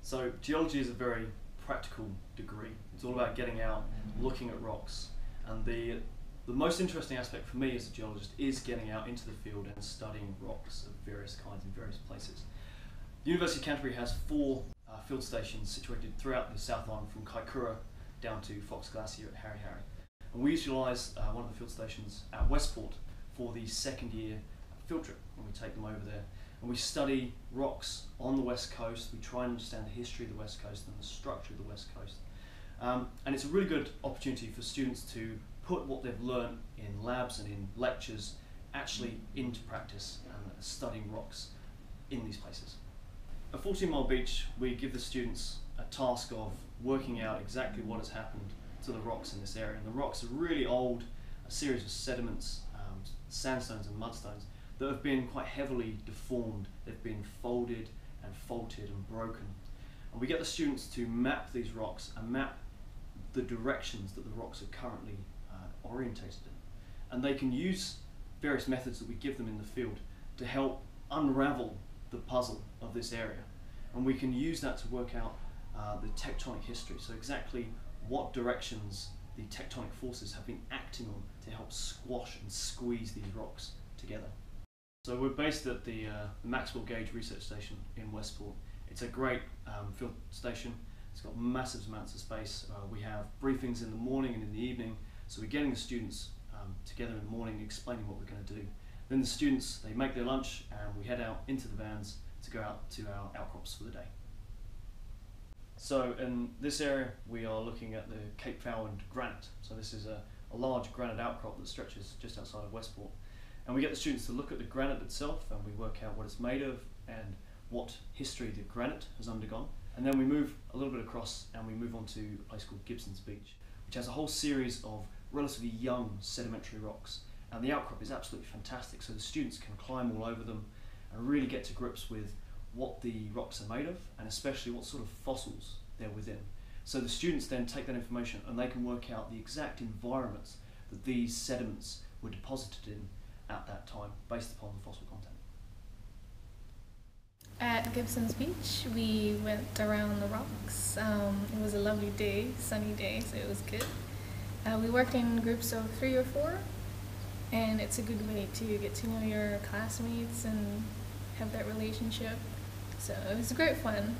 So geology is a very practical degree. It's all about getting out, looking at rocks, and the most interesting aspect for me as a geologist is getting out into the field and studying rocks of various kinds in various places. The University of Canterbury has 4 field stations situated throughout the South Island, from Kaikoura down to Fox Glacier at Harry Harry. And we utilise one of the field stations at Westport for the second year field trip, and we take them over there. And we study rocks on the West Coast. We try and understand the history of the West Coast and the structure of the West Coast. And it's a really good opportunity for students to put what they've learned in labs and in lectures actually into practice and studying rocks in these places. At 14 Mile Beach, we give the students a task of working out exactly what has happened to the rocks in this area. And the rocks are really old, a series of sediments, sandstones and mudstones that have been quite heavily deformed. They've been folded and faulted and broken. And we get the students to map these rocks and map the directions that the rocks are currently orientated in. And they can use various methods that we give them in the field to help unravel the puzzle of this area. And we can use that to work out the tectonic history, so exactly what directions the tectonic forces have been acting on to help squash and squeeze these rocks together. So we're based at the Maxwell Gauge Research Station in Westport. It's a great field station. It's got massive amounts of space. We have briefings in the morning and in the evening, so we're getting the students together in the morning explaining what we're going to do. Then the students, they make their lunch and we head out into the vans to go out to our outcrops for the day. So in this area we are looking at the Cape Fowland granite. So this is a large granite outcrop that stretches just outside of Westport. And we get the students to look at the granite itself and we work out what it's made of and what history the granite has undergone. And then we move a little bit across and we move on to a place called Gibson's Beach, which has a whole series of relatively young sedimentary rocks. And the outcrop is absolutely fantastic, so the students can climb all over them and really get to grips with what the rocks are made of and especially what sort of fossils they're within. So the students then take that information and they can work out the exact environments that these sediments were deposited in at that time based upon the fossil content. At Gibson's Beach we went around the rocks. It was a lovely day, sunny day, so it was good. We worked in groups of 3 or 4, and it's a good way to get to know your classmates and have that relationship. So it was great fun.